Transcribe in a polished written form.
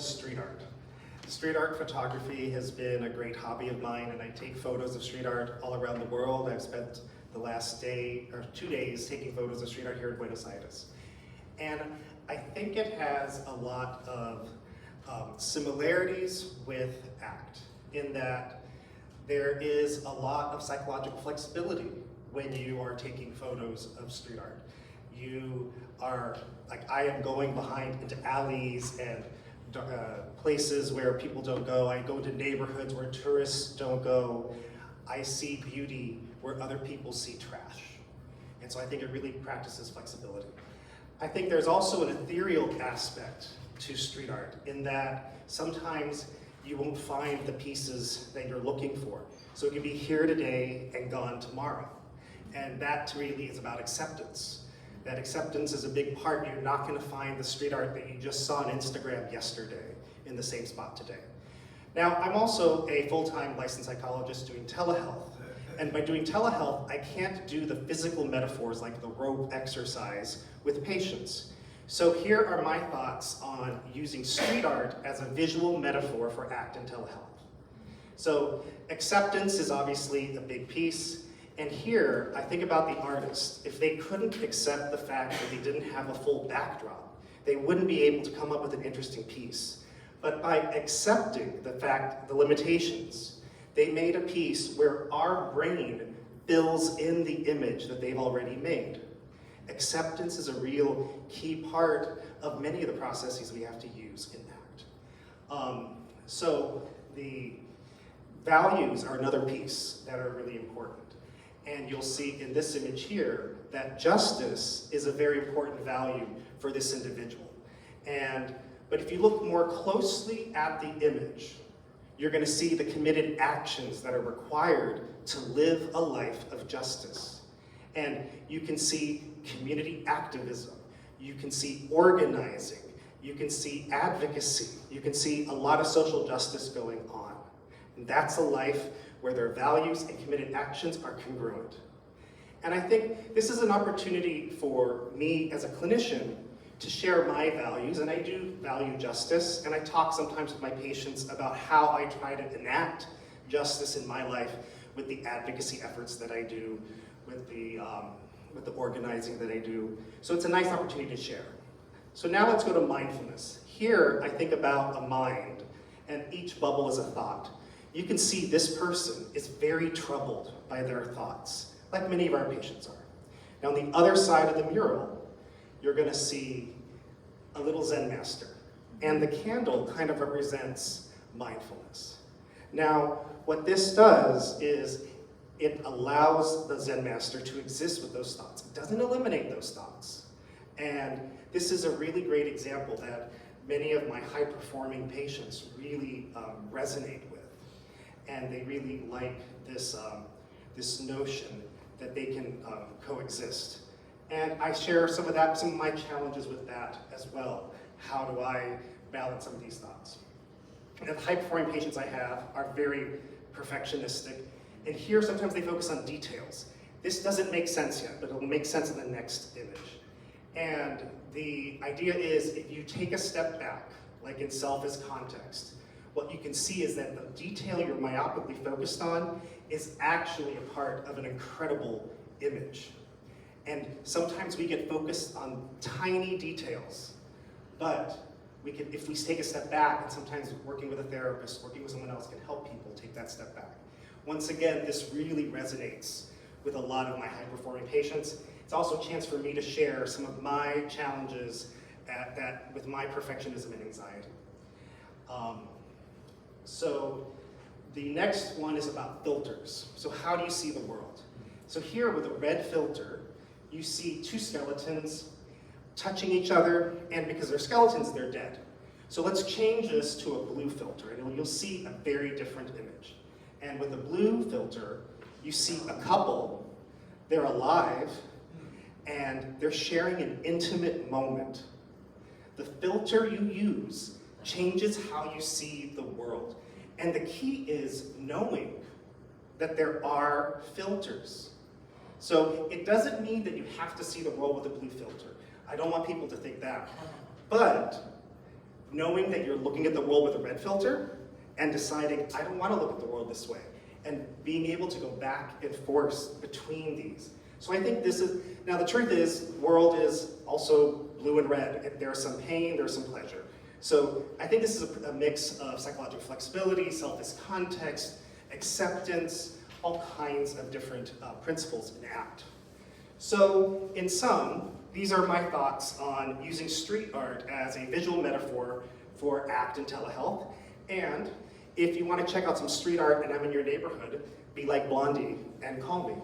street art. Street art photography has been a great hobby of mine, and I take photos of street art all around the world. I've spent the last day, or 2 days, taking photos of street art here in Buenos Aires. And I think it has a lot of similarities with ACT, in that there is a lot of psychological flexibility when you are taking photos of street art. You are, like I am going behind into alleys and places where people don't go. I go to neighborhoods where tourists don't go. I see beauty where other people see trash. And so I think it really practices flexibility. I think there's also an ethereal aspect to street art, in that sometimes you won't find the pieces that you're looking for. So it can be here today and gone tomorrow. And that really is about acceptance. That acceptance is a big part. You're not going to find the street art that you just saw on Instagram yesterday in the same spot today. Now, I'm also a full-time licensed psychologist doing telehealth. And by doing telehealth, I can't do the physical metaphors like the rope exercise with patients. So here are my thoughts on using street art as a visual metaphor for ACT and telehealth. So acceptance is obviously a big piece. And here, I think about the artist. If they couldn't accept the fact that they didn't have a full backdrop, they wouldn't be able to come up with an interesting piece. But by accepting the limitations, they made a piece where our brain fills in the image that they've already made. Acceptance is a real key part of many of the processes we have to use in ACT. So the values are another piece that are really important. And you'll see in this image here that justice is a very important value for this individual. But if you look more closely at the image, you're going to see the committed actions that are required to live a life of justice. And you can see community activism, you can see organizing, you can see advocacy, you can see a lot of social justice going on. And that's a life where their values and committed actions are congruent. And I think this is an opportunity for me as a clinician to share my values, and I do value justice, and I talk sometimes with my patients about how I try to enact justice in my life with the advocacy efforts that I do, with the organizing that I do. So it's a nice opportunity to share. So now let's go to mindfulness. Here, I think about a mind, and each bubble is a thought. You can see this person is very troubled by their thoughts, like many of our patients are. Now on the other side of the mural, you're going to see a little Zen master. And the candle kind of represents mindfulness. Now, what this does is it allows the Zen master to exist with those thoughts. It doesn't eliminate those thoughts. And this is a really great example that many of my high-performing patients really resonate with. And they really like this, this notion that they can coexist. And I share some of my challenges with that as well. How do I balance some of these thoughts? And the high-performing patients I have are very perfectionistic. And here, sometimes they focus on details. This doesn't make sense yet, but it'll make sense in the next image. And the idea is, if you take a step back, like in self as context, what you can see is that the detail you're myopically focused on is actually a part of an incredible image. And sometimes we get focused on tiny details, but if we take a step back, and sometimes working with a therapist, working with someone else can help people take that step back. Once again, this really resonates with a lot of my high-performing patients. It's also a chance for me to share some of my challenges with my perfectionism and anxiety. So the next one is about filters. So how do you see the world? So here with a red filter, you see two skeletons touching each other, and because they're skeletons, they're dead. So let's change this to a blue filter, and you'll see a very different image. And with the blue filter, you see a couple, they're alive, and they're sharing an intimate moment. The filter you use changes how you see the world. And the key is knowing that there are filters. So it doesn't mean that you have to see the world with a blue filter. I don't want people to think that. But knowing that you're looking at the world with a red filter and deciding, I don't want to look at the world this way, and being able to go back and forth between these. So I think this is, now the truth is, the world is also blue and red. There's some pain, there's some pleasure. So I think this is a mix of psychological flexibility, selfish context, acceptance, all kinds of different principles in ACT. So in sum, these are my thoughts on using street art as a visual metaphor for ACT and telehealth. And if you want to check out some street art and I'm in your neighborhood, be like Blondie and call me.